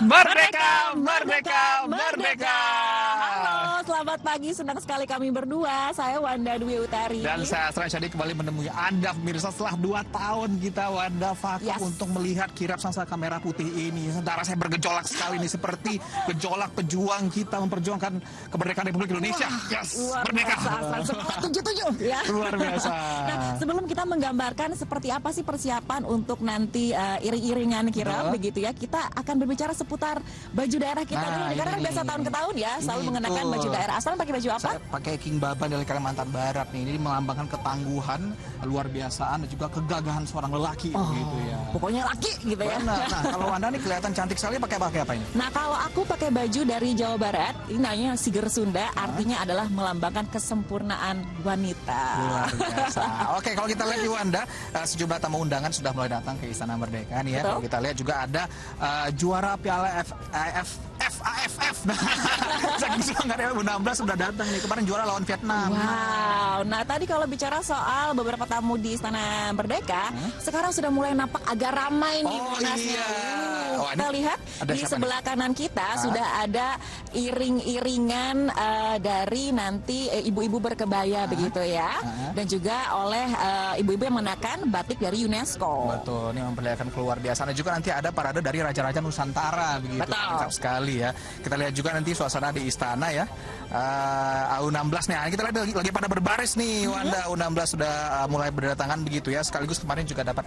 Merdeka, merdeka, merdeka. Halo, selamat pagi. Senang sekali kami berdua. Saya Wanda Dwi Utari. Dan saya Asran Syadi kembali menemui Anda pemirsa setelah 2 tahun kita Wanda vakum untuk melihat kirap sangsa merah putih ini. Sementara saya bergejolak sekali ini seperti gejolak pejuang kita memperjuangkan kemerdekaan Republik Indonesia. Luar Merdeka. biasa. 77 ya. Luar biasa. Nah, sebelum kita menggambarkan seperti apa sih persiapan untuk nanti iring-iringan kirap begitu ya, kita akan berbicara seputar baju daerah kita dulu. Karena biasa tahun ke tahun ya selalu mengenakan baju daerah. Asal pakai baju apa? Saya pakai King Baban dari Kalimantan Barat nih. Ini melambangkan ketangguhan, luar biasaan dan juga kegagahan seorang lelaki gitu ya. Pokoknya laki gitu ya. Nah, kalau Anda nih kelihatan cantik sekali pakai apa ini? Nah, kalau aku pakai baju dari Jawa Barat, ini namanya Siger Sunda, artinya adalah melambangkan kesempurnaan wanita. Luar biasa. Oke, kalau kita lihat di Wanda, sejumlah tamu undangan sudah mulai datang ke Istana Merdeka nih ya. Kalau kita lihat juga ada juara Piala AFF. Saking semangatnya U16 sudah datang nih. Kemarin juara lawan Vietnam. Wow. Nah, tadi kalau bicara soal beberapa tamu di Istana Merdeka, sekarang sudah mulai nampak agak ramai nih Monasnya. Kita lihat di sebelah kanan kita sudah ada iring-iringan dari nanti ibu-ibu berkebaya begitu ya. Dan juga oleh ibu-ibu yang mengenakan batik dari UNESCO. Betul, ini memperlihatkan keluar biasa. Dan juga nanti ada parade dari Raja-Raja Nusantara begitu. Lengkap sekali ya. Kita lihat juga nanti suasana di istana ya. U16 nih. Kita lihat lagi pada berbaris nih Wanda. U16 sudah mulai berdatangan begitu ya. Sekaligus kemarin juga dapat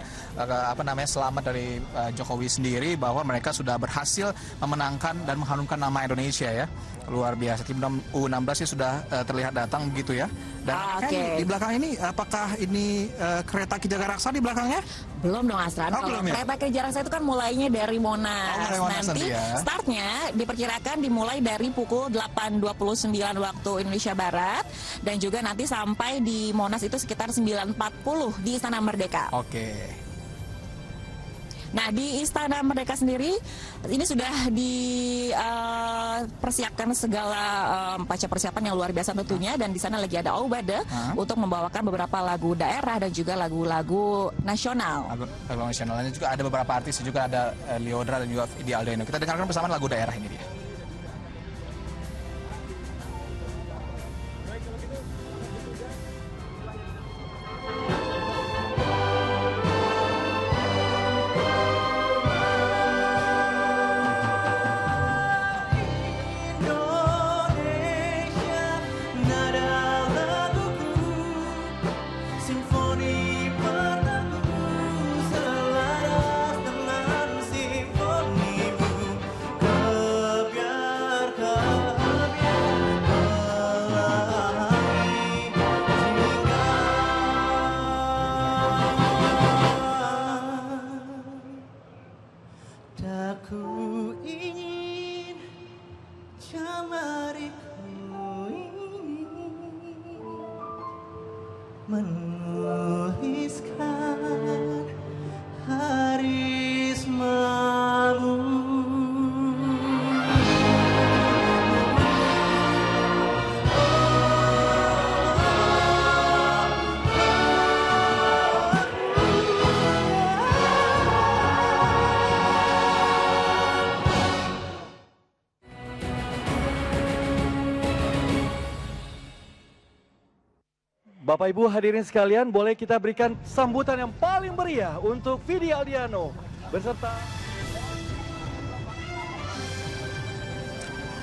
selamat dari Jokowi sendiri bahwa mereka sudah berhasil memenangkan dan mengharumkan nama Indonesia ya. Luar biasa. Tim U16 sih sudah terlihat datang begitu ya. Dan di belakang ini apakah ini kereta Ki Jagaraksa di belakangnya? Belum dong Asran. Kalau kereta Ki Jagaraksa itu kan mulainya dari Monas. Nanti startnya diperkirakan dimulai dari pukul 8.29 waktu Indonesia Barat dan juga nanti sampai di Monas itu sekitar 9.40 di Istana Merdeka. Oke. Nah, di Istana Merdeka sendiri ini sudah dipersiapkan segala persiapan yang luar biasa tentunya, dan di sana lagi ada Aubade untuk membawakan beberapa lagu daerah dan juga lagu-lagu nasional. Lagu nasionalnya juga ada beberapa artis, juga ada Liodra dan juga Vidi Aldiano. Kita dengarkan bersama lagu daerah ini dia. Aku ingin jamariku ini menuliskan harismamu. Bapak Ibu hadirin sekalian, boleh kita berikan sambutan yang paling meriah untuk Vidi Aldiano beserta.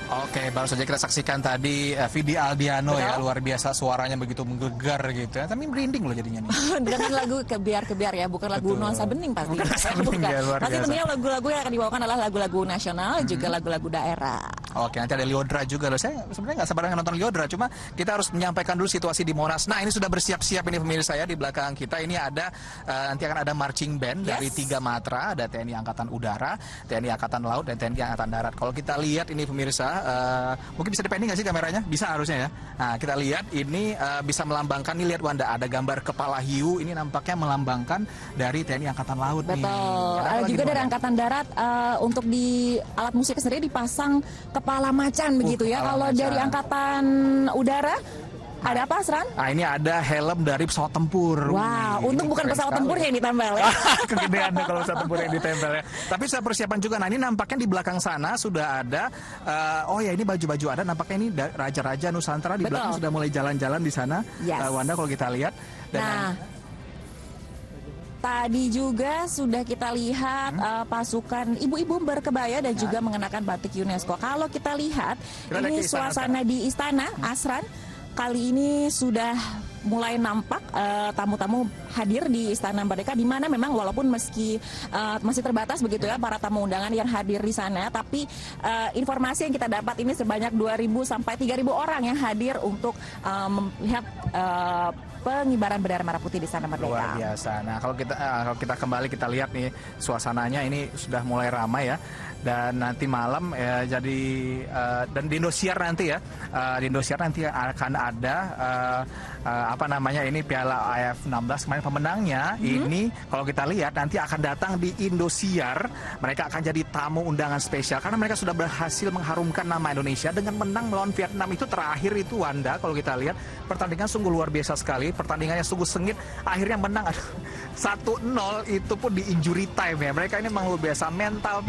Oke, baru saja kita saksikan tadi Vidi Aldiano ya, luar biasa suaranya begitu menggelegar gitu ya. Tapi merinding loh jadinya nih. Dengan lagu kebiar-kebiar ya, bukan lagu nuansa bening pasti. Bukan nuansa bening ya, luar biasa. Pasti tentunya lagu-lagu yang akan dibawakan adalah lagu-lagu nasional, juga lagu-lagu daerah. Oke, nanti ada Liodra juga loh. Saya sebenarnya nggak sabar nonton Liodra, cuma kita harus menyampaikan dulu situasi di Monas. Nah, ini sudah bersiap-siap ini pemirsa ya, di belakang kita ini ada nanti akan ada marching band dari 3 matra, ada TNI Angkatan Udara, TNI Angkatan Laut, dan TNI Angkatan Darat. Kalau kita lihat ini pemirsa, mungkin bisa dipending nggak sih kameranya? Bisa harusnya ya. Nah, kita lihat ini bisa melambangkan, nih lihat Wanda, ada gambar kepala hiu, ini nampaknya melambangkan dari TNI Angkatan Laut. Betul. Ada juga dari Angkatan Darat, untuk di alat musik sendiri dipasang kepala macan begitu ya. Kalau dari Angkatan Udara Ada apa, Asran? Nah, ini ada helm dari pesawat tempur. Wow, untung bukan pesawat tempur yang ditempel ya. Kegedean deh kalau pesawat tempur yang ditempel ya. Tapi saya persiapan juga. Nah, ini nampaknya di belakang sana sudah ada. Oh ya, ini baju-baju ada. Nampaknya ini raja-raja Nusantara di belakang sudah mulai jalan-jalan di sana. Yes. Wanda, kalau kita lihat. Dan tadi juga sudah kita lihat pasukan ibu-ibu berkebaya dan juga mengenakan batik UNESCO. Kalau kita lihat ini suasana di istana, Asran, kali ini sudah mulai nampak tamu-tamu hadir di Istana Merdeka, di mana memang walaupun masih terbatas begitu ya para tamu undangan yang hadir di sana, tapi informasi yang kita dapat ini sebanyak 2.000 sampai 3.000 orang yang hadir untuk melihat pengibaran bendera merah putih di Istana Merdeka. Luar biasa. Nah, kalau kita kembali kita lihat nih suasananya ini sudah mulai ramai ya. Dan nanti malam dan di Indosiar nanti ya, di Indosiar nanti akan ada ini Piala AF 16 kemarin pemenangnya. Ini kalau kita lihat nanti akan datang di Indosiar, mereka akan jadi tamu undangan spesial karena mereka sudah berhasil mengharumkan nama Indonesia dengan menang melawan Vietnam. Itu terakhir itu, Wanda, kalau kita lihat pertandingan sungguh luar biasa sekali, pertandingannya sungguh sengit, akhirnya menang 1-0 itu pun di injury time ya. Mereka ini memang luar biasa, mental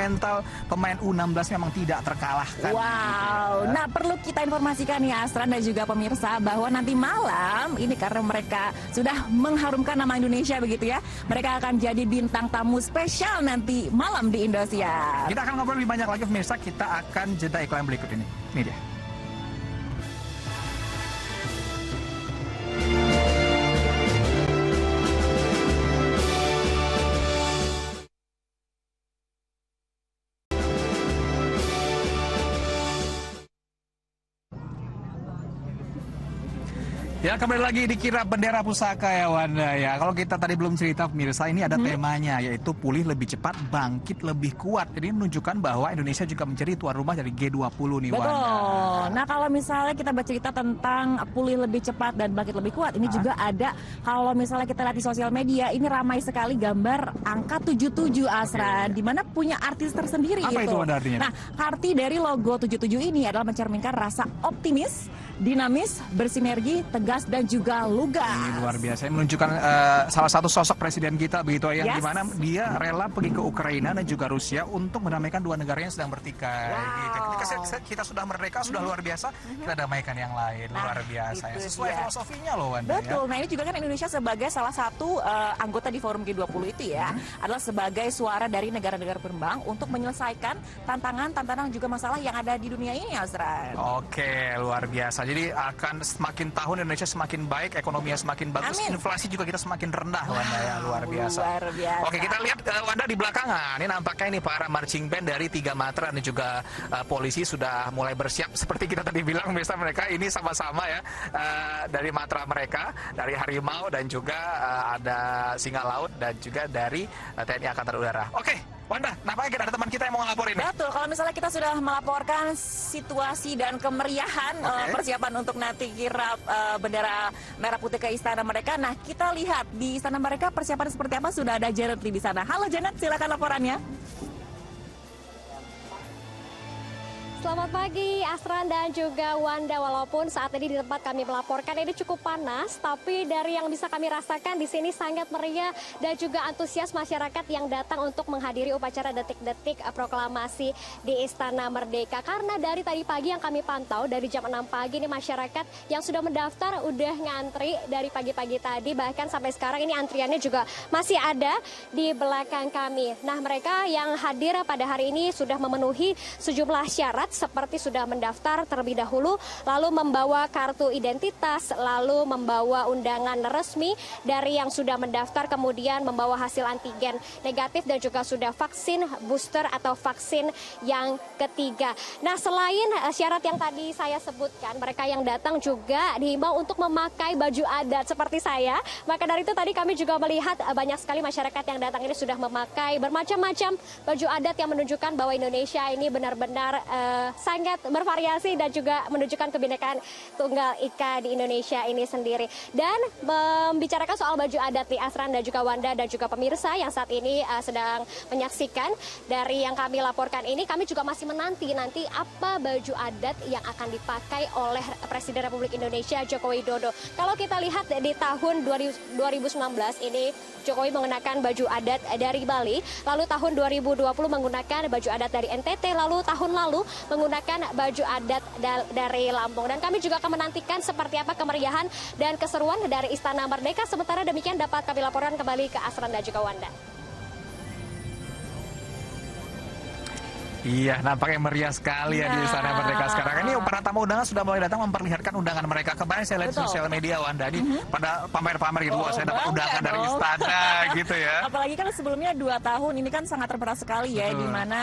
pemain U16 memang tidak terkalahkan. Wow, gitu ya. Nah perlu kita informasikan ya Asran dan juga pemirsa bahwa nanti malam ini karena mereka sudah mengharumkan nama Indonesia begitu ya, mereka akan jadi bintang tamu spesial nanti malam di Indosiar. Kita akan ngobrol lebih banyak lagi pemirsa, kita akan jeda iklan berikut ini. Ini dia. Ya, kembali lagi di Kirap Bendera Pusaka ya, Wanda ya. Kalau kita tadi belum cerita pemirsa, ini ada temanya yaitu pulih lebih cepat, bangkit lebih kuat. Jadi menunjukkan bahwa Indonesia juga menjadi tuan rumah dari G20 nih, Wanda. Betul. Nah, kalau misalnya kita bercerita tentang pulih lebih cepat dan bangkit lebih kuat, ini juga ada kalau misalnya kita lihat di sosial media, ini ramai sekali gambar angka 77 Asra, di mana punya artis tersendiri. Apa itu, Wanda, artinya? Nah, arti dari logo 77 ini adalah mencerminkan rasa optimis, dinamis, bersinergi, tegas dan juga lugas. Ini luar biasa, menunjukkan salah satu sosok presiden kita begitu yang dimana dia rela pergi ke Ukraina dan juga Rusia untuk mendamaikan dua negara yang sedang bertikai. Gitu. Ketika kita sudah merdeka, sudah luar biasa, kita damaikan yang lain. Luar biasa ya. Sesuai filosofinya loh, Wanda. Betul. Ya. Nah, ini juga kan Indonesia sebagai salah satu anggota di forum G20 itu ya, adalah sebagai suara dari negara-negara berkembang untuk menyelesaikan tantangan juga masalah yang ada di dunia ini, Azra. Oke, luar biasa. Jadi akan semakin tahun Indonesia semakin baik, ekonominya semakin bagus, inflasi juga kita semakin rendah, Wanda ya, luar biasa. Luar biasa. Oke, kita lihat Wanda di belakangan. Ini nampaknya ini para marching band dari 3 Matra dan juga polisi sudah mulai bersiap seperti kita tadi bilang, biasa mereka ini sama-sama ya dari Matra mereka, dari Harimau dan juga ada Singa Laut dan juga dari TNI Angkatan Udara. Oke. Wanda, nampaknya kita ada teman kita yang mau ngelaporin nih. Betul, kalau misalnya kita sudah melaporkan situasi dan kemeriahan persiapan untuk nanti kirap bendera merah putih ke Istana Merdeka. Nah, kita lihat di Istana Merdeka persiapan seperti apa, sudah ada Janet Lee di sana. Halo Janet, silakan laporannya. Selamat pagi Asran dan juga Wanda. Walaupun saat ini di tempat kami melaporkan ini cukup panas, tapi dari yang bisa kami rasakan di sini sangat meriah dan juga antusias masyarakat yang datang untuk menghadiri upacara detik-detik proklamasi di Istana Merdeka. Karena dari tadi pagi yang kami pantau dari jam 6 pagi ini masyarakat yang sudah mendaftar udah ngantri dari pagi-pagi tadi, bahkan sampai sekarang ini antriannya juga masih ada di belakang kami. Nah, mereka yang hadir pada hari ini sudah memenuhi sejumlah syarat seperti sudah mendaftar terlebih dahulu, lalu membawa kartu identitas, lalu membawa undangan resmi dari yang sudah mendaftar, kemudian membawa hasil antigen negatif dan juga sudah vaksin booster atau vaksin yang ketiga. Nah, selain syarat yang tadi saya sebutkan, mereka yang datang juga dihimbau untuk memakai baju adat seperti saya. Maka dari itu tadi kami juga melihat banyak sekali masyarakat yang datang ini sudah memakai bermacam-macam baju adat yang menunjukkan bahwa Indonesia ini benar-benar sangat bervariasi dan juga menunjukkan kebinekaan Tunggal Ika di Indonesia ini sendiri. Dan membicarakan soal baju adat nih Asran dan juga Wanda dan juga pemirsa yang saat ini sedang menyaksikan dari yang kami laporkan ini, kami juga masih menanti nanti apa baju adat yang akan dipakai oleh Presiden Republik Indonesia Joko Widodo. Kalau kita lihat di tahun 2019 ini Jokowi mengenakan baju adat dari Bali, lalu tahun 2020 menggunakan baju adat dari NTT, lalu tahun lalu menggunakan baju adat dari Lampung. Dan kami juga akan menantikan seperti apa kemeriahan dan keseruan dari Istana Merdeka. Sementara demikian dapat kami laporkan kembali ke Asran dan juga Wanda. Iya, nampaknya meriah sekali ya di Istana Merdeka sekarang. Ini para tamu undangan sudah mulai datang memperlihatkan undangan mereka. Kemarin saya lihat di sosial media, Wanda, ini pada pamer-pamer gitu. Wah, saya dapat undangan dari istana gitu ya. Apalagi kan sebelumnya 2 tahun ini kan sangat terbatas sekali ya, di mana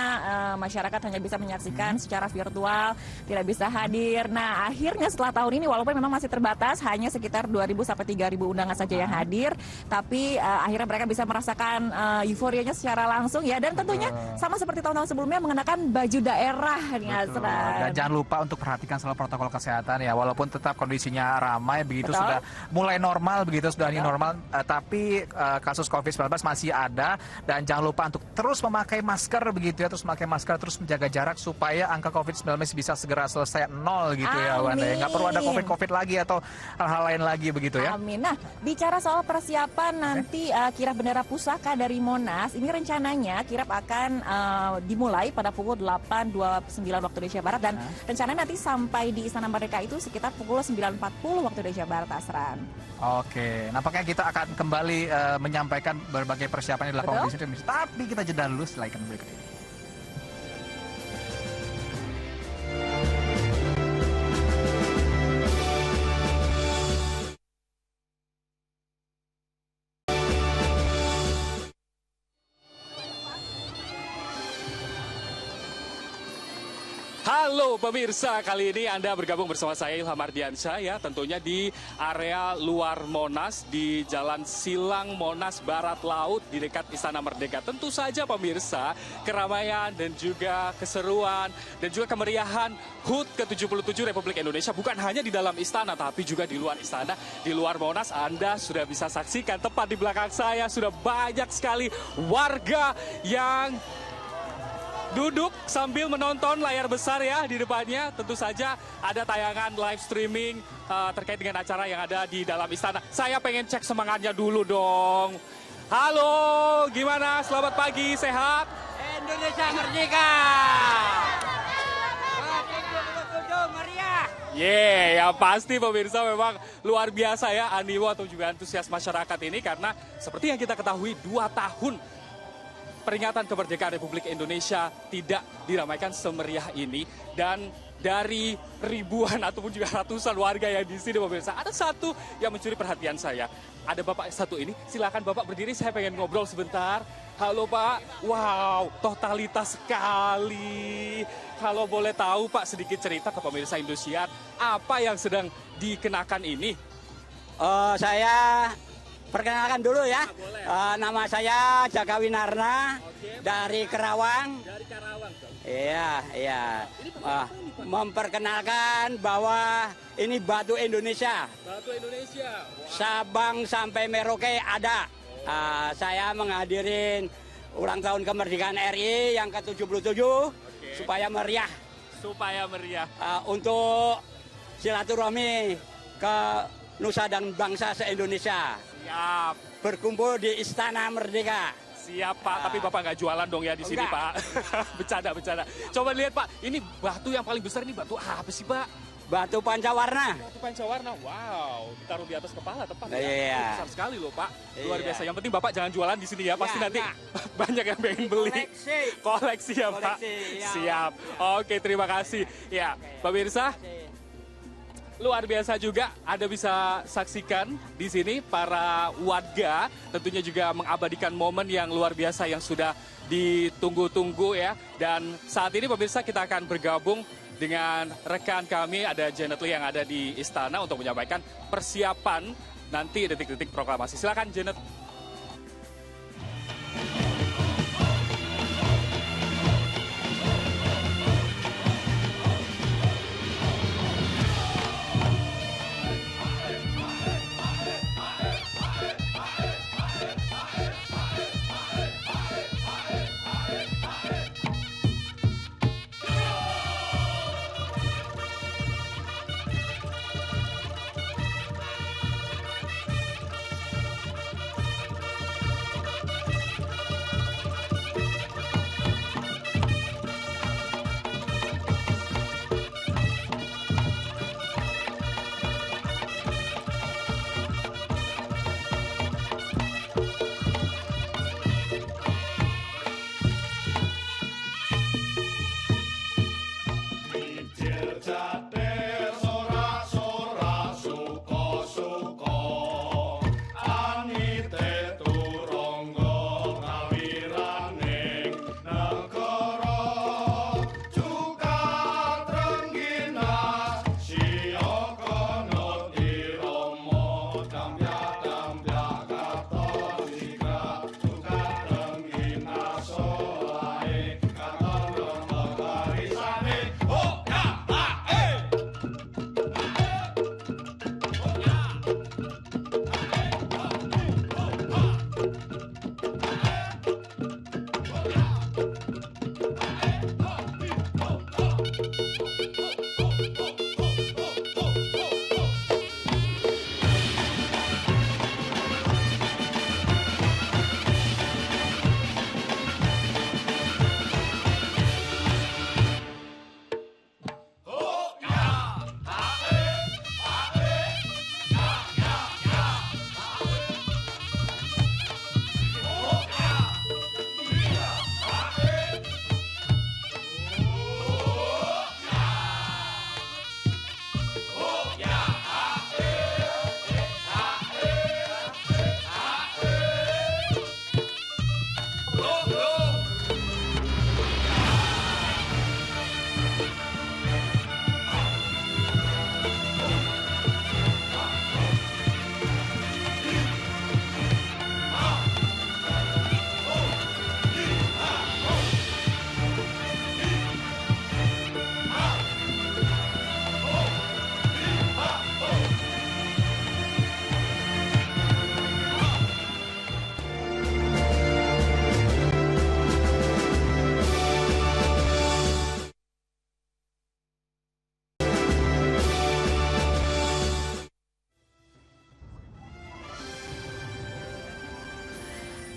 masyarakat hanya bisa menyaksikan secara virtual, tidak bisa hadir. Nah, akhirnya setelah tahun ini walaupun memang masih terbatas, hanya sekitar 2.000 sampai 3.000 undangan saja yang hadir, tapi akhirnya mereka bisa merasakan euforianya secara langsung ya. Dan tentunya sama seperti tahun-tahun sebelumnya mengenakan baju daerah nih Asran. Dan jangan lupa untuk perhatikan selalu protokol kesehatan ya, walaupun tetap kondisinya ramai begitu. Betul. Sudah mulai normal begitu, sudah ini normal, tapi kasus COVID-19 masih ada. Dan jangan lupa untuk terus memakai masker begitu ya, terus memakai masker, terus menjaga jarak supaya angka COVID-19 bisa segera selesai 0 gitu ya Wanda ya. Nggak perlu ada COVID lagi atau hal-hal lain lagi begitu ya. Amin. Nah, bicara soal persiapan nanti kirap bendera pusaka dari Monas, ini rencananya kirap akan dimulai pada pukul 8.29 waktu Indonesia Barat, dan rencananya nanti sampai di Istana Merdeka itu sekitar pukul 9.40 waktu Indonesia Barat, Asran. Oke, nampaknya kita akan kembali menyampaikan berbagai persiapan yang dilakukan di sini. Tapi kita jeda dulu setelah iklan berikut ini. Halo pemirsa, kali ini Anda bergabung bersama saya Ilham Ardiansyah ya, tentunya di area luar Monas di Jalan Silang Monas Barat Laut di dekat Istana Merdeka. Tentu saja pemirsa, keramaian dan juga keseruan dan juga kemeriahan HUT ke-77 Republik Indonesia bukan hanya di dalam istana tapi juga di luar istana, di luar Monas. Anda sudah bisa saksikan tepat di belakang saya sudah banyak sekali warga yang duduk sambil menonton layar besar ya di depannya. Tentu saja ada tayangan live streaming terkait dengan acara yang ada di dalam istana. Saya pengen cek semangatnya dulu dong. Halo, gimana? Selamat pagi, sehat? Indonesia Merdeka! Ya pasti pemirsa memang luar biasa ya animo atau juga antusias masyarakat ini, karena seperti yang kita ketahui 2 tahun peringatan kemerdekaan Republik Indonesia tidak diramaikan semeriah ini. Dan dari ribuan ataupun juga ratusan warga yang di sini pemirsa, ada satu yang mencuri perhatian saya. Ada Bapak satu ini, silakan Bapak berdiri, saya pengen ngobrol sebentar. Halo Pak, wow, totalitas sekali. Kalau boleh tahu Pak, sedikit cerita ke pemirsa Indosiar, apa yang sedang dikenakan ini? Saya perkenalkan dulu ya, nama saya Jaka Winarna dari Kerawang. Dari Karawang. Iya. Memperkenalkan bahwa ini batu Indonesia. Batu Indonesia. Wow. Sabang sampai Merauke ada. Saya menghadirin ulang tahun kemerdekaan RI yang ke-77 supaya meriah. Supaya meriah. Untuk silaturahmi ke Nusa dan bangsa se-Indonesia. Siap. Berkumpul di Istana Merdeka. Siap Pak, tapi Bapak nggak jualan dong ya di sini Pak. Bercanda. Coba lihat Pak, ini batu yang paling besar, ini batu apa sih Pak? Batu pancawarna. Batu pancawarna, wow. Ditaruh di atas kepala tepat ya. Iya. Besar sekali loh Pak, luar Iya. biasa. Yang penting Bapak jangan jualan di sini ya, pasti nanti banyak yang pengen beli. Koleksi ya Pak. Ya. Siap, oke terima kasih. Ya, pemirsa, luar biasa juga Anda bisa saksikan di sini para warga tentunya juga mengabadikan momen yang luar biasa yang sudah ditunggu-tunggu ya. Dan saat ini pemirsa kita akan bergabung dengan rekan kami, ada Janet Lee yang ada di istana untuk menyampaikan persiapan nanti detik-detik proklamasi. Silakan Janet.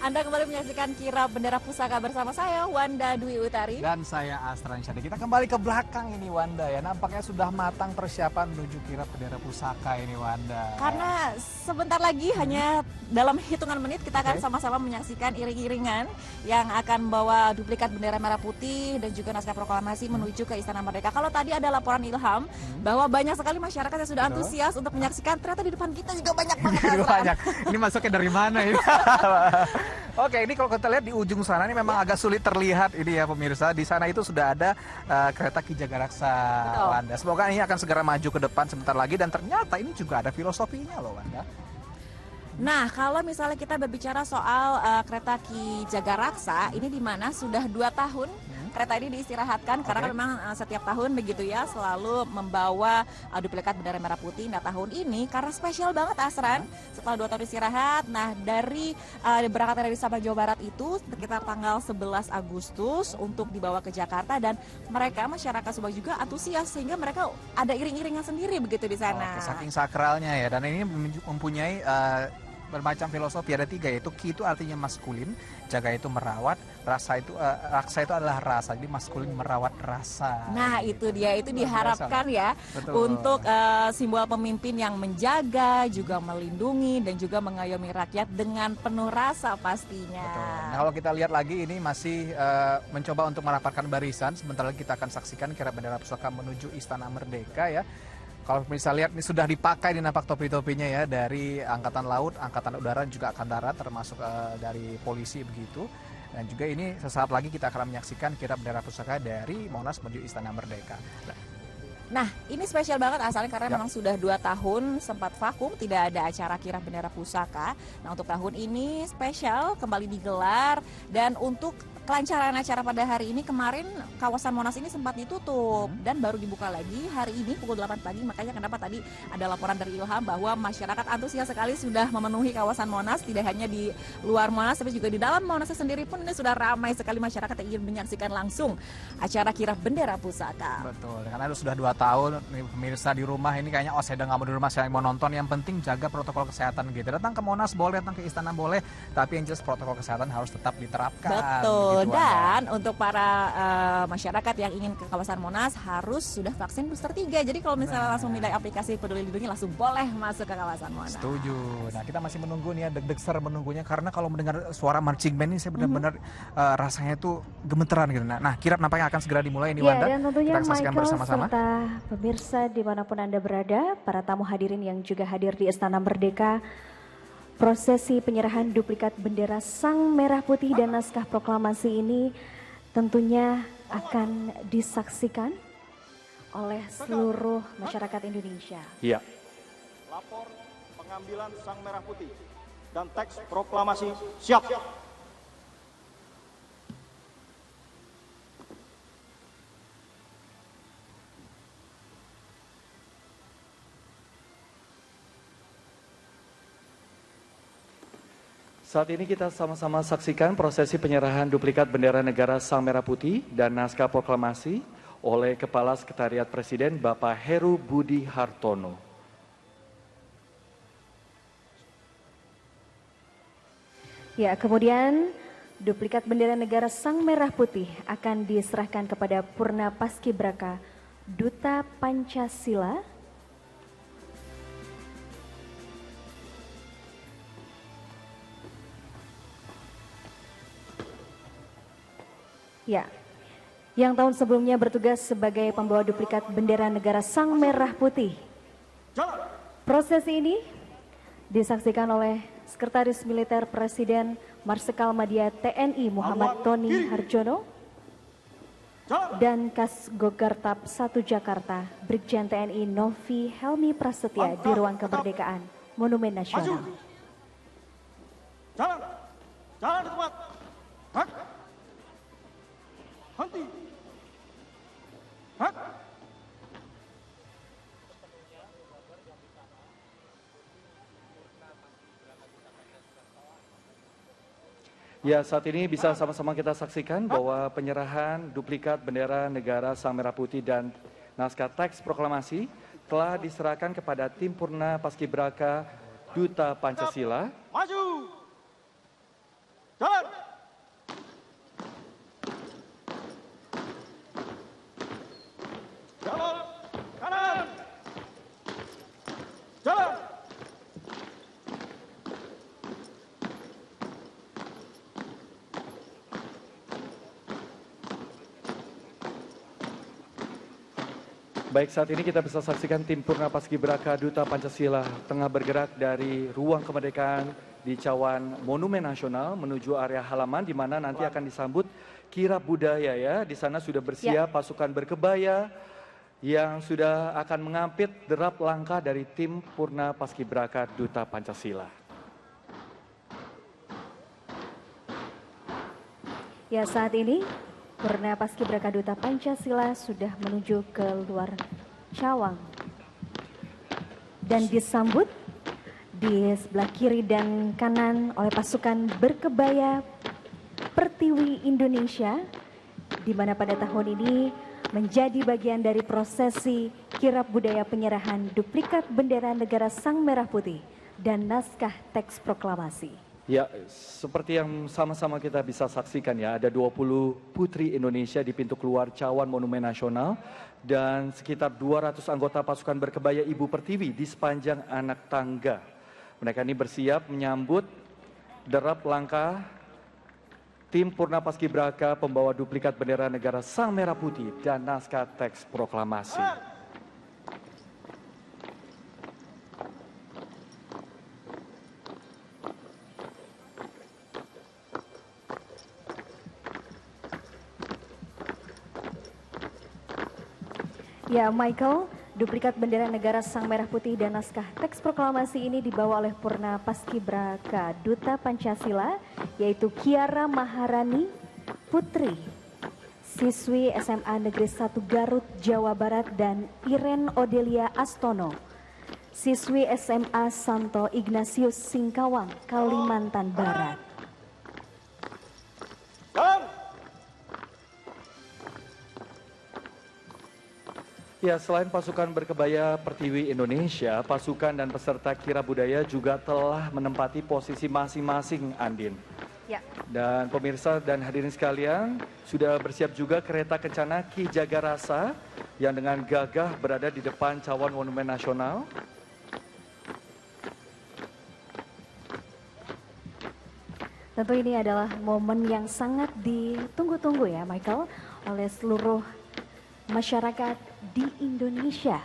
Anda kembali menyaksikan Kirap Bendera Pusaka bersama saya, Wanda Dwi Utari. Dan saya Astran Syadi. Kita kembali ke belakang ini, Wanda ya. Nampaknya sudah matang persiapan menuju Kirap Bendera Pusaka ini, Wanda. Karena sebentar lagi hanya dalam hitungan menit kita akan sama-sama menyaksikan iring-iringan yang akan membawa duplikat bendera merah putih dan juga naskah proklamasi menuju ke Istana Merdeka. Kalau tadi ada laporan Ilham bahwa banyak sekali masyarakat yang sudah antusias untuk menyaksikan, ternyata di depan kita juga banyak banget. Banyak. Ini masuknya dari mana ini? Oke, ini kalau kita lihat di ujung sana ini memang agak sulit terlihat ini ya pemirsa. Di sana itu sudah ada kereta Ki Jagaraksa, Wanda. Semoga ini akan segera maju ke depan sebentar lagi dan ternyata ini juga ada filosofinya loh, Wanda. Nah, kalau misalnya kita berbicara soal kereta Ki Jagaraksa, ini di mana sudah 2 tahun kereta ini diistirahatkan karena memang setiap tahun begitu ya selalu membawa duplikat bendera merah putih. Nah, tahun ini karena spesial banget Asran, setelah 2 tahun istirahat. Nah, dari berangkat dari Sabang Jawa Barat itu sekitar tanggal 11 Agustus untuk dibawa ke Jakarta dan mereka masyarakat Subang juga antusias sehingga mereka ada iring-iringan sendiri begitu di sana. Saking sakralnya ya, dan ini mempunyai bermacam filosofi, ada 3 yaitu Ki itu artinya maskulin, Jaga itu merawat, Raksa itu adalah rasa, jadi maskulin merawat rasa. Nah itu dia, itu diharapkan ya untuk simbol pemimpin yang menjaga, juga melindungi dan juga mengayomi rakyat dengan penuh rasa pastinya. Betul. Nah, kalau kita lihat lagi ini masih mencoba untuk merapatkan barisan, sebentar lagi kita akan saksikan kirap bendera pusaka menuju Istana Merdeka ya. Kalau misalnya lihat ini sudah dipakai di nampak topi-topinya ya dari Angkatan Laut, Angkatan Udara juga Angkatan Darat termasuk dari polisi begitu. Dan juga ini sesaat lagi kita akan menyaksikan kirap bendera pusaka dari Monas menuju Istana Merdeka. Nah, ini spesial banget asalnya karena memang sudah 2 tahun sempat vakum, tidak ada acara kirap bendera pusaka. Nah, untuk tahun ini spesial kembali digelar dan untuk kelancaran acara pada hari ini kemarin kawasan Monas ini sempat ditutup dan baru dibuka lagi hari ini pukul 8 pagi. Makanya kenapa tadi ada laporan dari Ilham bahwa masyarakat antusias sekali sudah memenuhi kawasan Monas, tidak hanya di luar Monas tapi juga di dalam Monas sendiri pun ini sudah ramai sekali masyarakat yang ingin menyaksikan langsung acara kirap bendera pusaka. Betul, karena itu sudah 2 tahun nih, pemirsa di rumah ini kayaknya saya udah nggak mau di rumah, saya mau nonton, yang penting jaga protokol kesehatan gitu. Datang ke Monas boleh, datang ke Istana boleh, tapi yang jelas protokol kesehatan harus tetap diterapkan. Betul. Dan untuk para masyarakat yang ingin ke kawasan Monas harus sudah vaksin booster 3. Jadi kalau misalnya langsung nilai aplikasi Peduli Lindungi langsung boleh masuk ke kawasan Monas. Setuju. Nah, kita masih menunggu nih ya, deg-deg menunggunya karena kalau mendengar suara marching band ini saya benar-benar rasanya itu gemeteran gitu. Nah, kirap nampaknya akan segera dimulai ini Wanda. Dan tentunya kita saksikan Michael bersama-sama. serta pemirsa dimanapun Anda berada, para tamu hadirin yang juga hadir di Istana Merdeka. Prosesi penyerahan duplikat bendera Sang Merah Putih dan naskah proklamasi ini tentunya akan disaksikan oleh seluruh masyarakat Indonesia. Iya. Lapor pengambilan Sang Merah Putih dan teks proklamasi siap. Saat ini kita sama-sama saksikan prosesi penyerahan duplikat bendera negara Sang Merah Putih dan naskah proklamasi oleh Kepala Sekretariat Presiden Bapak Heru Budi Hartono. Ya, kemudian duplikat bendera negara Sang Merah Putih akan diserahkan kepada Purna Paskibraka Duta Pancasila ya, yang tahun sebelumnya bertugas sebagai pembawa duplikat bendera negara Sang Merah Putih. Prosesi ini disaksikan oleh Sekretaris Militer Presiden Marsikal Madya TNI Muhammad Tony Harjono dan Kasgogartap 1 Jakarta Brigjen TNI Novi Helmi Prasetya di Ruang Kemerdekaan Monumen Nasional. Jalan di tempat. Henti. Ya, saat ini bisa sama-sama kita saksikan bahwa penyerahan duplikat bendera negara Sang Merah Putih dan naskah teks proklamasi telah diserahkan kepada tim Purna Paskibraka Duta Pancasila. Maju. Baik, saat ini kita bisa saksikan tim Purna Paskibraka Duta Pancasila tengah bergerak dari ruang kemerdekaan di Cawan Monumen Nasional menuju area halaman di mana nanti akan disambut kirap budaya ya. Di sana sudah bersiap pasukan berkebaya yang sudah akan mengampit derap langkah dari tim Purna Paskibraka Duta Pancasila. Ya, saat ini Purna Paskibraka Duta Pancasila sudah menuju ke luar Cawang dan disambut di sebelah kiri dan kanan oleh pasukan berkebaya Pertiwi Indonesia, di mana pada tahun ini menjadi bagian dari prosesi kirap budaya penyerahan duplikat bendera negara Sang Merah Putih dan naskah teks proklamasi. Ya, seperti yang sama-sama kita bisa saksikan ya, ada 20 putri Indonesia di pintu keluar Cawan Monumen Nasional dan sekitar 200 anggota pasukan berkebaya Ibu Pertiwi di sepanjang anak tangga. Mereka ini bersiap menyambut derap langkah tim Purna Paskibraka pembawa duplikat bendera negara Sang Merah Putih dan naskah teks proklamasi. Ya, Michael, duplikat bendera negara Sang Merah Putih dan naskah teks proklamasi ini dibawa oleh Purna Paskibraka Duta Pancasila, yaitu Kiara Maharani Putri, siswi SMA Negeri 1 Garut, Jawa Barat, dan Iren Odelia Astono, siswi SMA Santo Ignatius Singkawang, Kalimantan Barat. Ya, selain pasukan berkebaya Pertiwi Indonesia, pasukan dan peserta kirap budaya juga telah menempati posisi masing-masing, Andin. Ya. Dan pemirsa dan hadirin sekalian, sudah bersiap juga kereta kencana Ki Jagarasa yang dengan gagah berada di depan Cawan Monumen Nasional. Tentu ini adalah momen yang sangat ditunggu-tunggu ya, Michael, oleh seluruh masyarakat di Indonesia.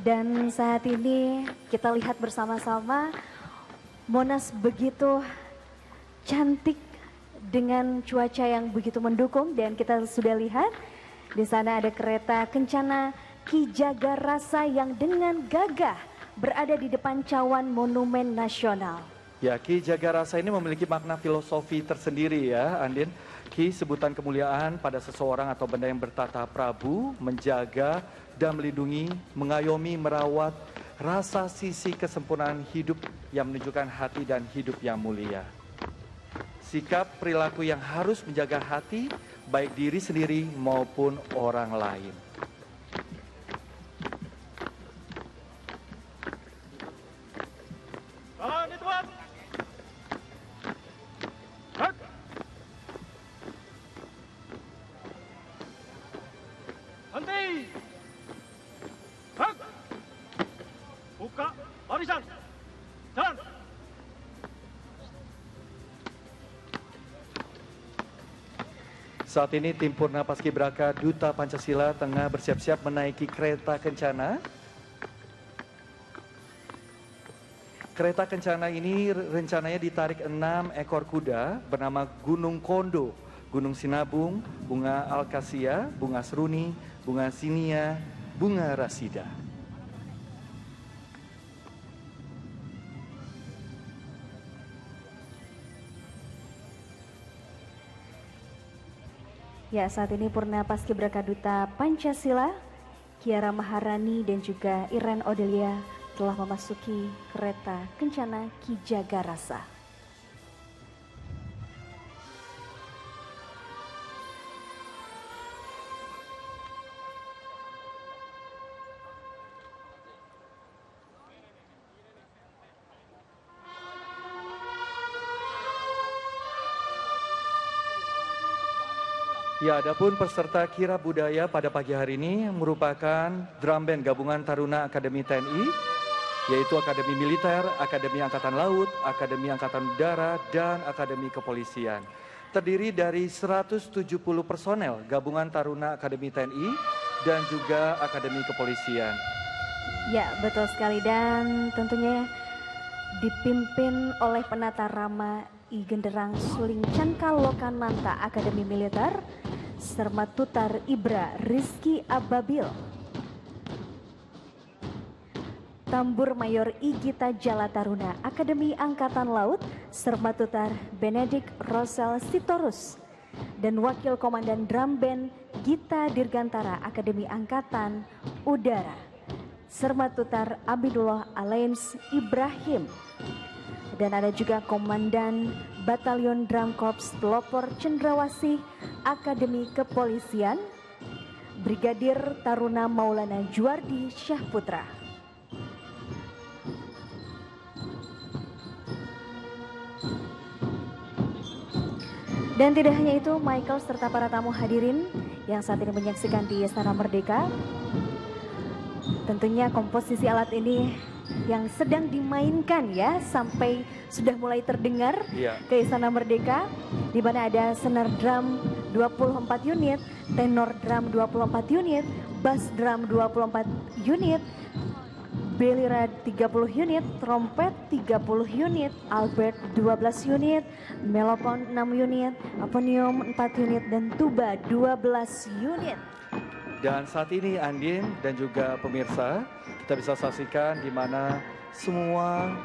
Dan saat ini kita lihat bersama-sama Monas begitu cantik dengan cuaca yang begitu mendukung, dan kita sudah lihat di sana ada kereta kencana Ki Jagarasa yang dengan gagah berada di depan Cawan Monumen Nasional. Ya, Ki Jagarasa ini memiliki makna filosofi tersendiri ya, Andin. Ki sebutan kemuliaan pada seseorang atau benda yang bertata prabu, menjaga dan melindungi, mengayomi, merawat rasa sisi kesempurnaan hidup yang menunjukkan hati dan hidup yang mulia. Sikap perilaku yang harus menjaga hati, baik diri sendiri maupun orang lain. Buka barisan. Jalan. Saat ini tim Purna Paskibraka Duta Pancasila tengah bersiap-siap menaiki kereta kencana. Kereta kencana ini rencananya ditarik 6 ekor kuda bernama Gunung Kondo, Gunung Sinabung, Bunga Alkasia, Bunga Seruni, Bunga Sinia, Bunga Rasida. Ya, saat ini Purna Paskibraka Duta Pancasila, Kiara Maharani dan juga Iren Odelia telah memasuki kereta kencana Ki Jagarasa. Ya, adapun peserta kirap budaya pada pagi hari ini merupakan drum band gabungan Taruna Akademi TNI, yaitu Akademi Militer, Akademi Angkatan Laut, Akademi Angkatan Udara, dan Akademi Kepolisian. terdiri dari 170 personel gabungan Taruna Akademi TNI dan juga Akademi Kepolisian. Ya, betul sekali, dan tentunya dipimpin oleh penata rama I Genderang Suling Cankal Lokananta Akademi Militer, Sermatutar Ibra Rizky Ababil, Tambur Mayor I Gita Jala Taruna Akademi Angkatan Laut, Sermatutar Benedik Rosel Sitorus, dan Wakil Komandan Drum Band Gita Dirgantara Akademi Angkatan Udara, Sermatutar Abidullah Alains Ibrahim. Dan ada juga Komandan Batalion Drum Korps Pelopor Cendrawasih Akademi Kepolisian, Brigadir Taruna Maulana Juardi Syahputra. Dan tidak hanya itu, Michael serta para tamu hadirin yang saat ini menyaksikan di Istana Merdeka, tentunya komposisi alat ini yang sedang dimainkan ya sampai sudah mulai terdengar ke Istana Merdeka, di mana ada senar drum 24 unit, tenor drum 24 unit, bass drum 24 unit, belira 30 unit, trompet 30 unit, albert 12 unit, melopon 6 unit, aponium 4 unit, dan tuba 12 unit. Dan saat ini Andin dan juga pemirsa, kita bisa saksikan di mana semua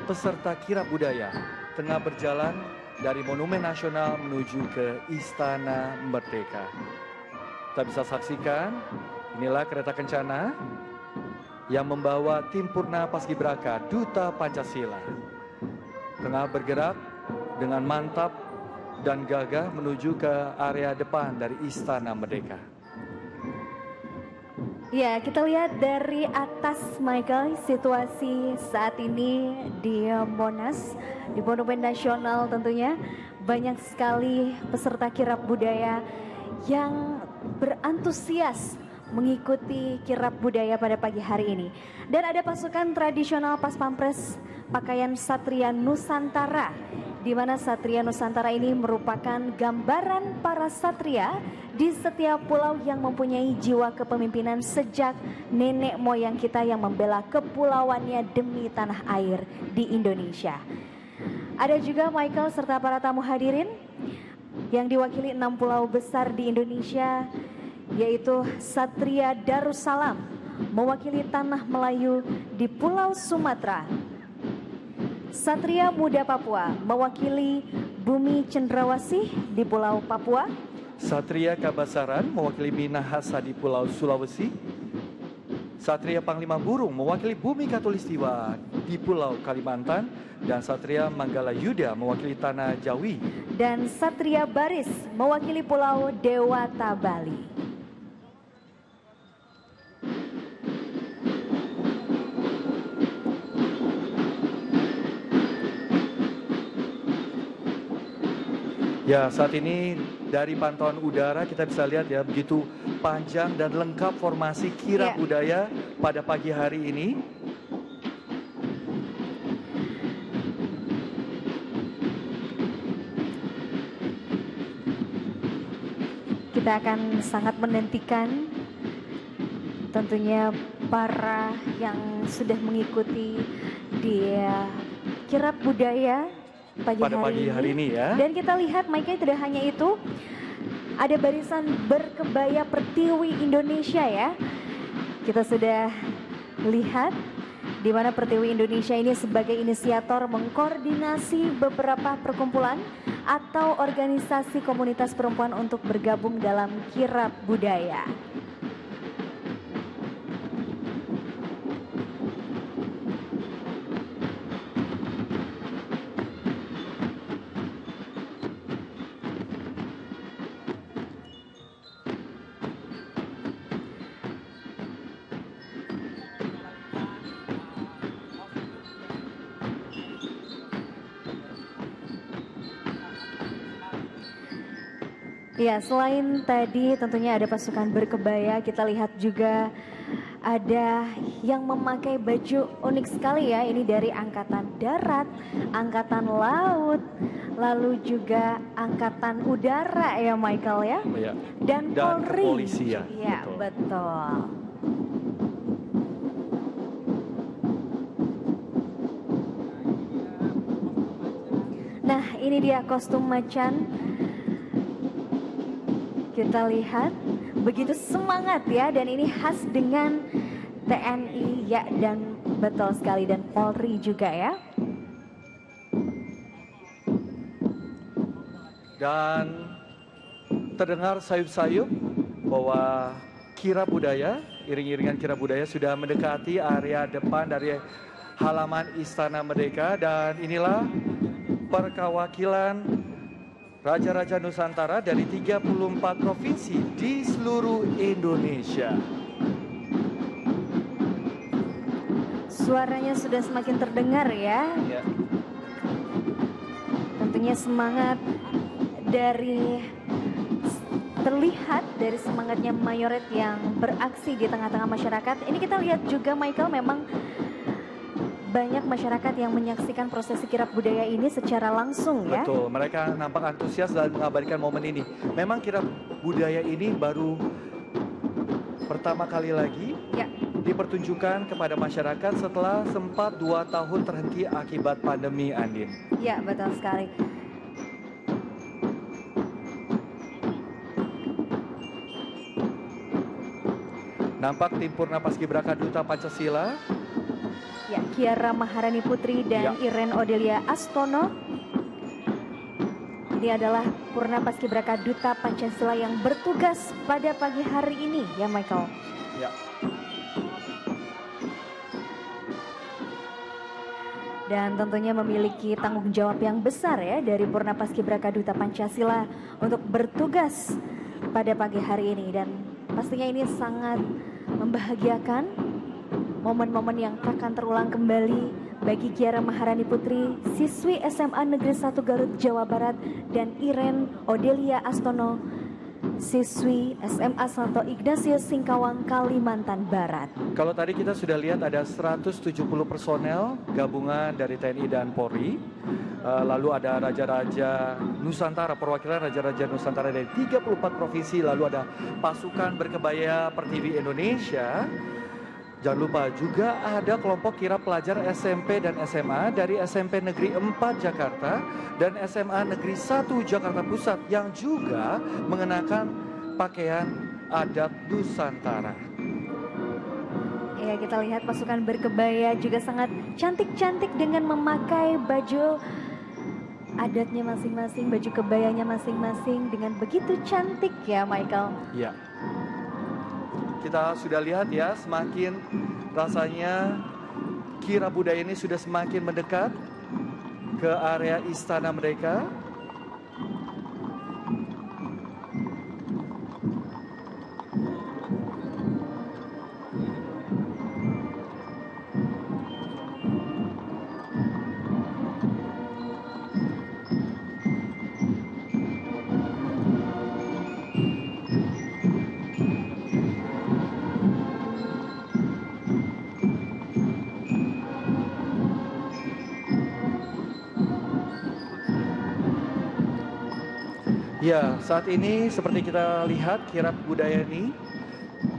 peserta kirab budaya tengah berjalan dari Monumen Nasional menuju ke Istana Merdeka. Kita bisa saksikan, inilah kereta kencana yang membawa tim Purna Paskibraka Duta Pancasila. Tengah bergerak dengan mantap dan gagah menuju ke area depan dari Istana Merdeka. Ya, kita lihat dari atas, Michael, situasi saat ini di Monas, di Monumen Nasional tentunya. Banyak sekali peserta kirab budaya yang berantusias mengikuti kirab budaya pada pagi hari ini. Dan ada pasukan tradisional Pas Pampres pakaian Satria Nusantara, di mana Satria Nusantara ini merupakan gambaran para satria di setiap pulau yang mempunyai jiwa kepemimpinan sejak nenek moyang kita yang membela kepulauannya demi tanah air di Indonesia. Ada juga Michael serta para tamu hadirin yang diwakili 6 pulau besar di Indonesia, yaitu Satria Darussalam mewakili tanah Melayu di Pulau Sumatera, Satria Muda Papua mewakili bumi Cendrawasih di Pulau Papua, Satria Kabasaran mewakili Minahasa di Pulau Sulawesi, Satria Panglima Burung mewakili bumi Katulistiwa di Pulau Kalimantan, dan Satria Manggala Yuda mewakili tanah Jawi, dan Satria Baris mewakili Pulau Dewata Bali. Ya, saat ini dari pantauan udara kita bisa lihat ya, begitu panjang dan lengkap formasi kirab budaya pada pagi hari ini. Kita akan sangat menantikan tentunya para yang sudah mengikuti di kirab budaya pada pagi hari ini ya. Dan kita lihat, Mike, tidak hanya itu, ada barisan berkebaya Pertiwi Indonesia ya. Kita sudah lihat di mana Pertiwi Indonesia ini sebagai inisiator mengkoordinasi beberapa perkumpulan atau organisasi komunitas perempuan untuk bergabung dalam kirab budaya. Ya, selain tadi tentunya ada pasukan berkebaya, kita lihat juga ada yang memakai baju unik sekali ya. Ini dari Angkatan Darat, Angkatan Laut, lalu juga Angkatan Udara ya Michael ya. Ya. Dan Polri. Kepolisian. Ya, betul. Nah, ini dia kostum macan. Kita lihat begitu semangat ya, dan ini khas dengan TNI ya, dan betul sekali, dan Polri juga ya. Dan terdengar sayup-sayup bahwa kirap budaya, iring-iringan kirap budaya sudah mendekati area depan dari halaman Istana Merdeka, dan inilah perwakilan Raja-Raja Nusantara dari 34 provinsi di seluruh Indonesia. Suaranya sudah semakin terdengar ya. Ya. Tentunya semangat dari terlihat dari semangatnya Mayoret yang beraksi di tengah-tengah masyarakat. Ini kita lihat juga Michael, memang banyak masyarakat yang menyaksikan prosesi kirap budaya ini secara langsung ya. Betul, mereka nampak antusias dalam mengabadikan momen ini. Memang kirap budaya ini baru pertama kali lagi ya dipertunjukkan kepada masyarakat setelah sempat 2 tahun terhenti akibat pandemi, Andin. Ya, betul sekali. Nampak tim Purna Paskibraka Duta Pancasila. Ya, Kiara Maharani Putri dan Iren Odelia Astono. Ini adalah Purna Paskibraka Duta Pancasila yang bertugas pada pagi hari ini ya Michael. Ya. Dan tentunya memiliki tanggung jawab yang besar ya dari Purna Paskibraka Duta Pancasila untuk bertugas pada pagi hari ini, dan pastinya ini sangat membahagiakan, momen-momen yang akan terulang kembali bagi Kiara Maharani Putri, siswi SMA Negeri 1 Garut, Jawa Barat, dan Iren Odelia Astono, siswi SMA Santo Ignatius Singkawang, Kalimantan Barat. Kalau tadi kita sudah lihat ada 170 personel gabungan dari TNI dan Polri. Lalu ada Raja-Raja Nusantara, perwakilan Raja-Raja Nusantara dari 34 provinsi. Lalu ada pasukan berkebaya Pertiwi Indonesia. Jangan lupa juga ada kelompok kirap pelajar SMP dan SMA dari SMP Negeri 4 Jakarta dan SMA Negeri 1 Jakarta Pusat yang juga mengenakan pakaian adat Nusantara. Ya, kita lihat pasukan berkebaya juga sangat cantik-cantik dengan memakai baju adatnya masing-masing, baju kebayanya masing-masing dengan begitu cantik ya Michael. Iya. Kita sudah lihat ya, semakin rasanya kirap budaya ini sudah semakin mendekat ke area Istana Merdeka. Ya, saat ini seperti kita lihat kirap budaya ini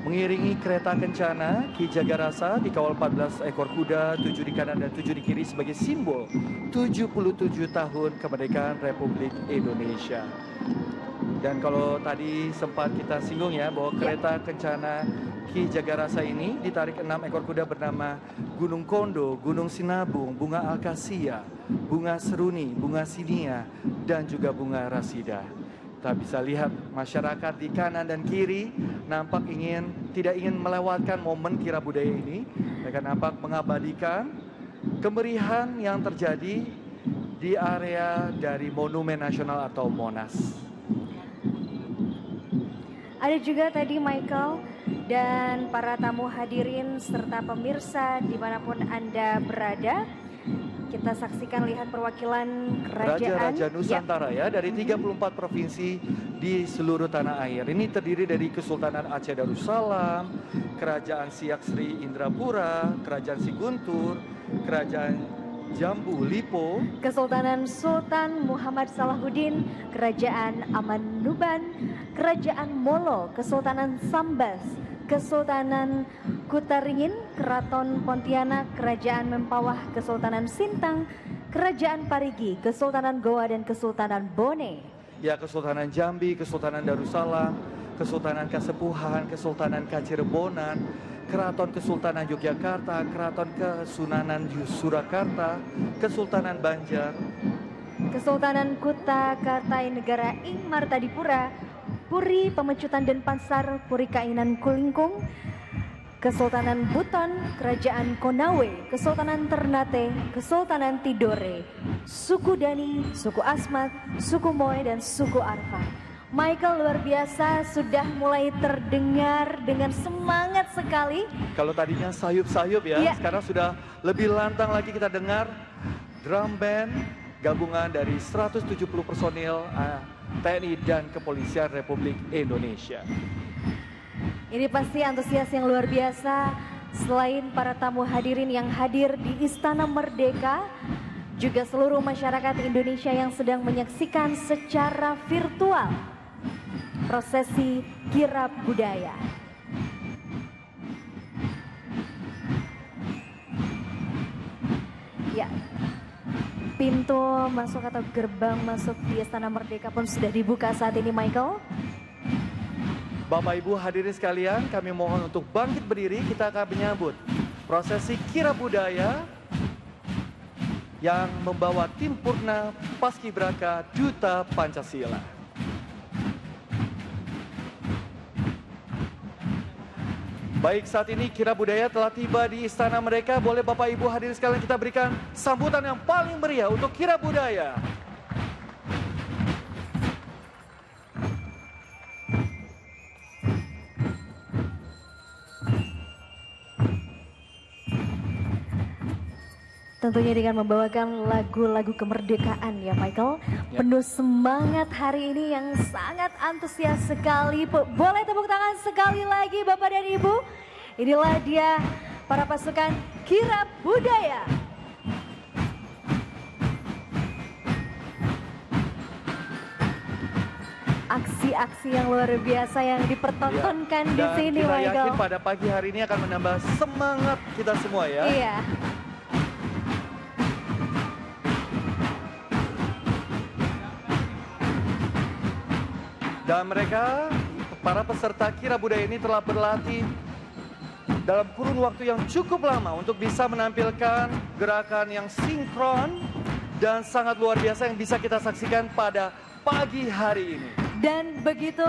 mengiringi kereta kencana Ki Jagarasa dikawal 14 ekor kuda, 7 di kanan dan 7 di kiri sebagai simbol 77 tahun kemerdekaan Republik Indonesia. Dan kalau tadi sempat kita singgung ya bahwa kereta kencana Ki Jagarasa ini ditarik 6 ekor kuda bernama Gunung Kondo, Gunung Sinabung, Bunga Akasia, Bunga Seruni, Bunga Sinia, dan juga Bunga Rasida. Kita bisa lihat masyarakat di kanan dan kiri nampak tidak ingin melewatkan momen kirap budaya ini. Mereka nampak mengabadikan kemerihan yang terjadi di area dari Monumen Nasional atau Monas. Ada juga tadi Michael dan para tamu hadirin serta pemirsa dimanapun Anda berada. Kita saksikan lihat perwakilan kerajaan. Raja-Raja Nusantara ya dari 34 provinsi di seluruh tanah air. Ini terdiri dari Kesultanan Aceh Darussalam, Kerajaan Siak Sri Indrapura, Kerajaan Siguntur, Kerajaan Jambu Lipo, Kesultanan Sultan Muhammad Salahuddin, Kerajaan Aman Nuban, Kerajaan Molo, Kesultanan Sambas, Kesultanan Kutaringin, Keraton Pontianak, Kerajaan Mempawah, Kesultanan Sintang, Kerajaan Parigi, Kesultanan Goa, dan Kesultanan Bone. ya Kesultanan Jambi, Kesultanan Darussalam, Kesultanan Kasepuhan, Kesultanan Kacirebonan, Keraton Kesultanan Yogyakarta, Keraton Kesunanan Surakarta, Kesultanan Banjar, Kesultanan Kuta Kartanegara Ing Martadipura, Puri Pemecutan Denpasar, Puri Kainan Kulingkung, Kesultanan Buton, Kerajaan Konawe, Kesultanan Ternate, Kesultanan Tidore, suku Dani, suku Asmat, suku Moe, dan suku Arfan. Michael, luar biasa, sudah mulai terdengar dengan semangat sekali. Kalau tadinya sayup-sayup ya, sekarang sudah lebih lantang lagi kita dengar drum band gabungan dari 170 personil TNI dan Kepolisian Republik Indonesia. Ini pasti antusias yang luar biasa. Selain para tamu hadirin yang hadir di Istana Merdeka, juga seluruh masyarakat Indonesia yang sedang menyaksikan secara virtual prosesi kirab budaya. Ya, pintu masuk atau gerbang masuk di Istana Merdeka pun sudah dibuka saat ini, Michael. Bapak Ibu hadirin sekalian, kami mohon untuk bangkit berdiri, kita akan menyambut prosesi kirab budaya yang membawa tim Purna Paskibraka Duta Pancasila. Baik, saat ini kirab budaya telah tiba di Istana Merdeka. Boleh Bapak Ibu hadirin sekalian kita berikan sambutan yang paling meriah untuk kirab budaya. Tentunya dengan membawakan lagu-lagu kemerdekaan ya Michael. Penuh semangat hari ini yang sangat antusias sekali. Boleh tepuk tangan sekali lagi Bapak dan Ibu. Inilah dia para pasukan kirab budaya. Aksi-aksi yang luar biasa yang dipertontonkan di sini kita Michael. yakin pada pagi hari ini akan menambah semangat kita semua ya. Iya. Dan mereka, para peserta kirab budaya ini telah berlatih dalam kurun waktu yang cukup lama untuk bisa menampilkan gerakan yang sinkron dan sangat luar biasa yang bisa kita saksikan pada pagi hari ini. Dan begitu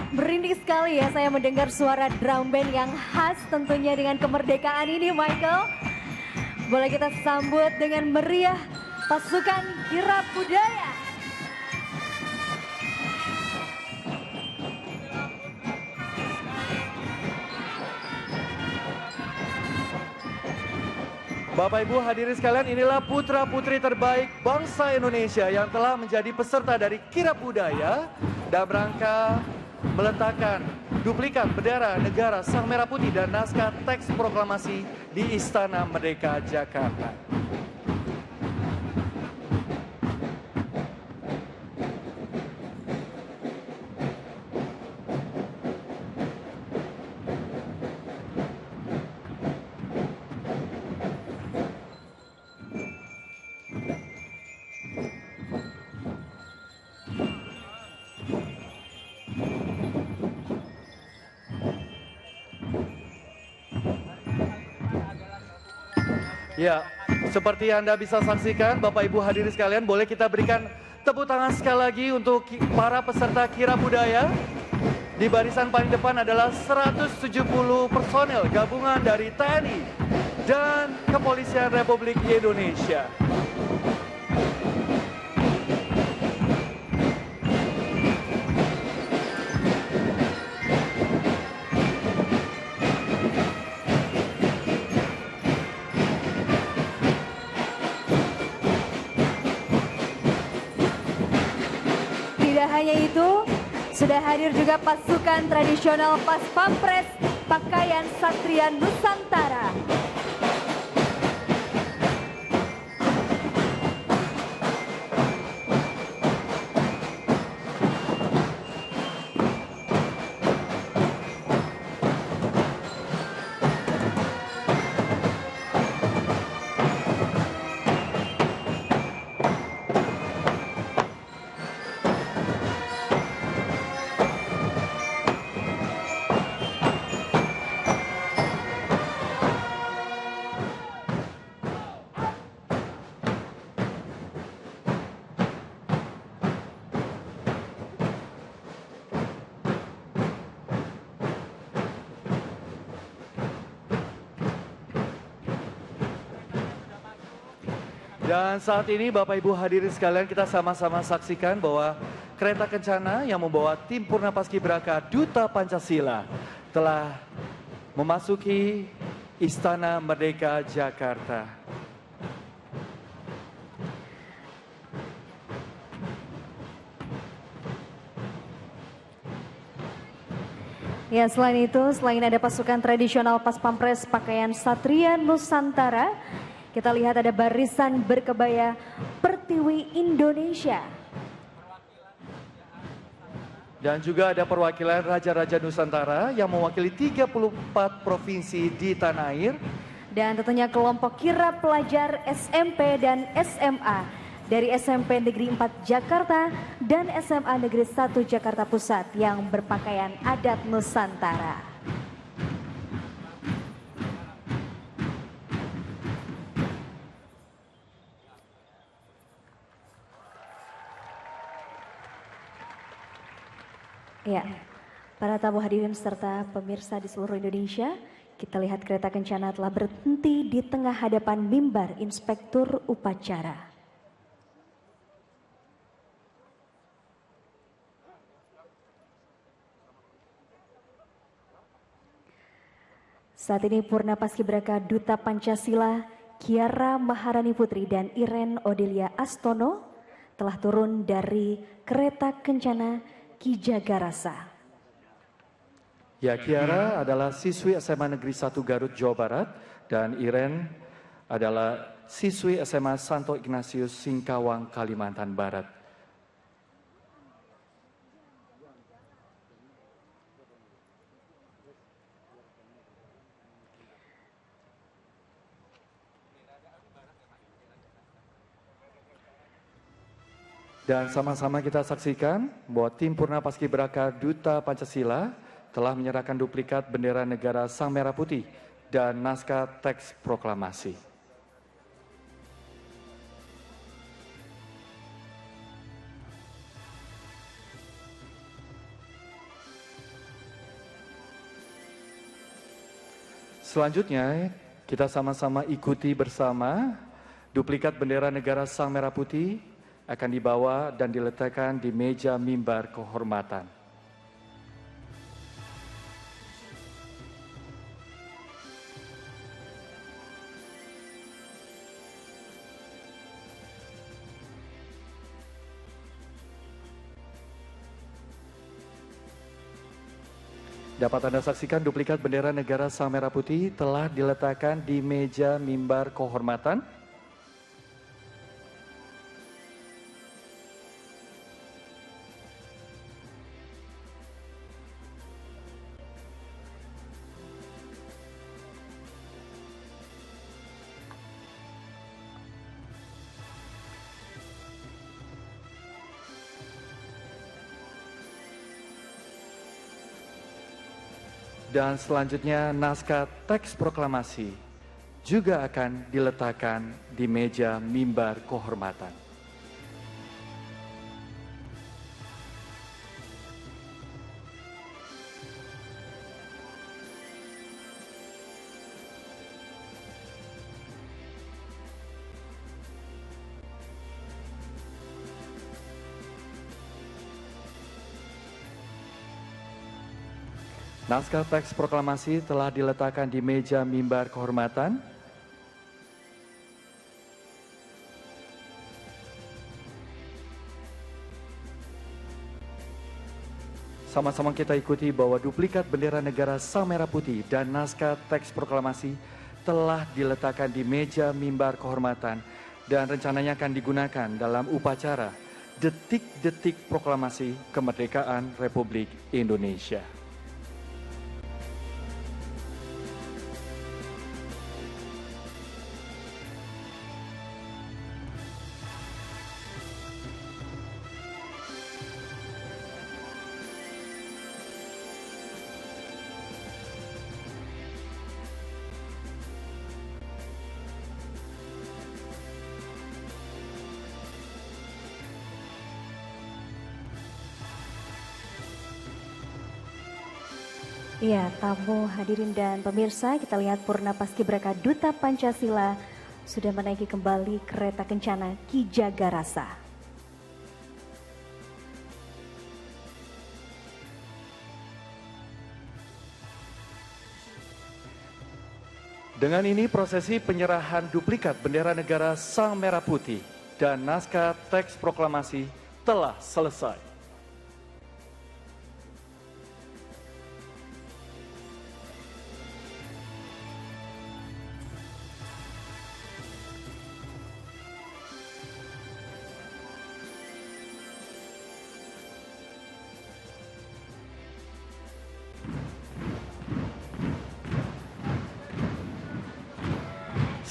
merinding sekali ya saya mendengar suara drum band yang khas tentunya dengan kemerdekaan ini Michael. Boleh kita sambut dengan meriah pasukan kirab budaya. Bapak Ibu hadirin sekalian, inilah putra-putri terbaik bangsa Indonesia yang telah menjadi peserta dari kirab budaya dalam rangka meletakkan duplikat bendera negara Sang Merah Putih dan naskah teks proklamasi di Istana Merdeka Jakarta. Ya, seperti Anda bisa saksikan, Bapak Ibu hadirin sekalian, boleh kita berikan tepuk tangan sekali lagi untuk para peserta kirab budaya. Di barisan paling depan adalah 170 personel gabungan dari TNI dan Kepolisian Republik Indonesia. Sudah hadir juga pasukan tradisional Pas Pampres pakaian Satria Nusantara. Dan saat ini Bapak Ibu hadirin sekalian, kita sama-sama saksikan bahwa kereta kencana yang membawa tim Purna Paskibraka Duta Pancasila telah memasuki Istana Merdeka Jakarta. Ya, selain itu, selain ada pasukan tradisional Pas Pampres pakaian Satria Nusantara, kita lihat ada barisan berkebaya Pertiwi Indonesia. Dan juga ada perwakilan Raja-Raja Nusantara yang mewakili 34 provinsi di tanah air. Dan tentunya kelompok kirap pelajar SMP dan SMA dari SMP Negeri 4 Jakarta dan SMA Negeri 1 Jakarta Pusat yang berpakaian adat Nusantara. Ya, para tamu hadirin serta pemirsa di seluruh Indonesia, kita lihat kereta kencana telah berhenti di tengah hadapan mimbar Inspektur Upacara. Saat ini Purna Paskibraka Duta Pancasila Kiara Maharani Putri dan Iren Odelia Astono telah turun dari kereta kencana Ki Jagarasa. Ya, Kiara adalah siswi SMA Negeri 1 Garut, Jawa Barat, dan Iren adalah siswi SMA Santo Ignatius Singkawang, Kalimantan Barat. Dan sama-sama kita saksikan bahwa tim Purna Paskibraka Duta Pancasila telah menyerahkan duplikat bendera negara Sang Merah Putih dan naskah teks proklamasi. Selanjutnya kita sama-sama ikuti bersama duplikat bendera negara Sang Merah Putih akan dibawa dan diletakkan di meja mimbar kehormatan. Dapat Anda saksikan duplikat bendera negara Sang Merah Putih telah diletakkan di meja mimbar kehormatan. Dan selanjutnya naskah teks proklamasi juga akan diletakkan di meja mimbar kehormatan. Naskah teks proklamasi telah diletakkan di meja mimbar kehormatan. sama-sama kita ikuti bahwa duplikat bendera negara Sang Merah Putih dan naskah teks proklamasi telah diletakkan di meja mimbar kehormatan dan rencananya akan digunakan dalam upacara detik-detik proklamasi kemerdekaan Republik Indonesia. Ya, tamu hadirin dan pemirsa, kita lihat Purna Paskibraka Duta Pancasila sudah menaiki kembali kereta kencana Ki Jagarasa. Dengan ini prosesi penyerahan duplikat bendera negara Sang Merah Putih dan naskah teks proklamasi telah selesai.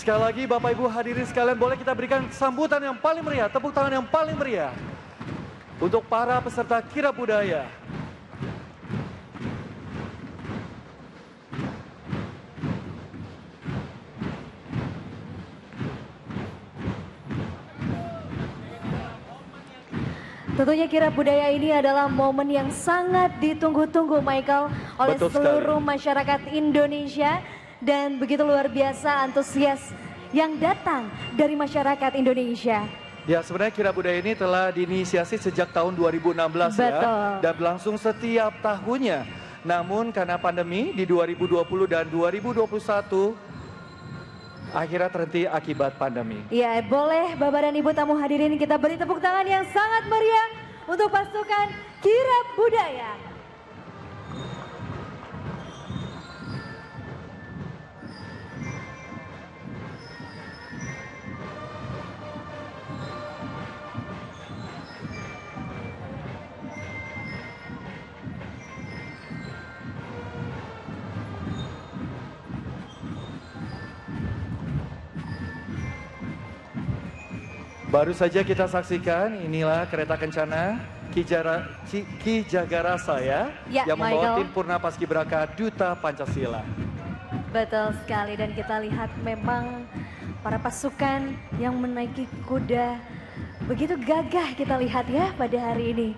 Sekali lagi Bapak Ibu hadirin sekalian, boleh kita berikan sambutan yang paling meriah, tepuk tangan yang paling meriah untuk para peserta kirab budaya. Tentunya kirab budaya ini adalah momen yang sangat ditunggu-tunggu, Michael, oleh seluruh masyarakat Indonesia. Dan begitu luar biasa antusias yang datang dari masyarakat Indonesia. Ya, sebenarnya kirab budaya ini telah diinisiasi sejak tahun 2016 ya, dan berlangsung setiap tahunnya. Namun karena pandemi di 2020 dan 2021 akhirnya terhenti akibat pandemi. Ya, boleh Bapak dan Ibu tamu hadirin kita beri tepuk tangan yang sangat meriah untuk pasukan kirab budaya. Baru saja kita saksikan, inilah kereta kencana Ki Jagarasa ya, yang membawa tim Purna Paskibraka Duta Pancasila. Betul sekali, dan kita lihat memang para pasukan yang menaiki kuda begitu gagah kita lihat ya pada hari ini.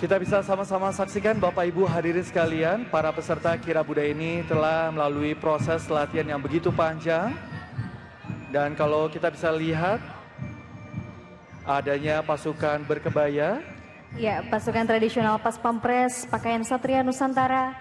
Kita bisa sama-sama saksikan Bapak Ibu hadirin sekalian, para peserta kirab budaya ini telah melalui proses latihan yang begitu panjang. Dan kalau kita bisa lihat adanya pasukan berkebaya. Ya, pasukan tradisional Pas Pampres, pakaian Satria Nusantara.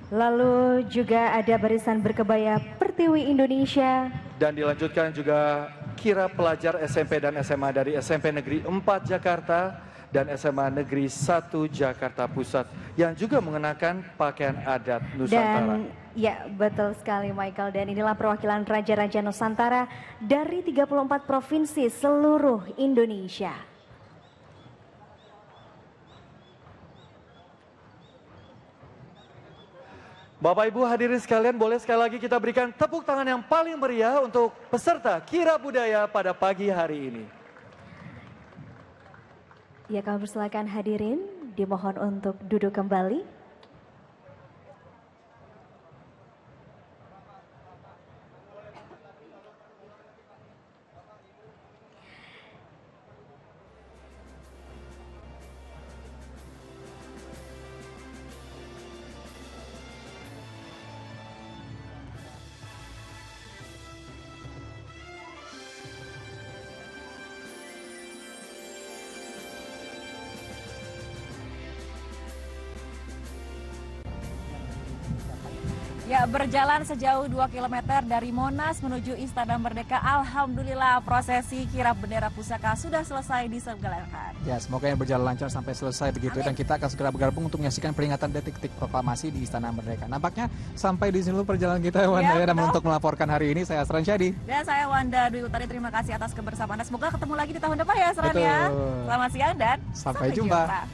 Lalu juga ada barisan berkebaya Pertiwi Indonesia. Dan dilanjutkan juga kirab pelajar SMP dan SMA dari SMP Negeri 4 Jakarta dan SMA Negeri 1 Jakarta Pusat yang juga mengenakan pakaian adat Nusantara. Dan ya, betul sekali Michael, dan inilah perwakilan Raja-Raja Nusantara dari 34 provinsi seluruh Indonesia. Bapak Ibu hadirin sekalian, boleh sekali lagi kita berikan tepuk tangan yang paling meriah untuk peserta kirab budaya pada pagi hari ini. Ya, kami persilakan hadirin dimohon untuk duduk kembali. Ya, berjalan sejauh 2 km dari Monas menuju Istana Merdeka. Alhamdulillah prosesi kirap bendera pusaka sudah selesai diselenggarakan. Ya, semoga yang berjalan lancar sampai selesai begitu. Dan kita akan segera bergabung untuk menyaksikan peringatan detik-detik proklamasi di Istana Merdeka. Nampaknya sampai di sini dulu perjalanan kita, Wanda. Dan untuk melaporkan hari ini, saya Asran Syadi. Dan saya Wanda Dwi Utari. Terima kasih atas kebersamaan. Semoga ketemu lagi di tahun depan ya, Asran ya. Selamat siang dan sampai jumpa.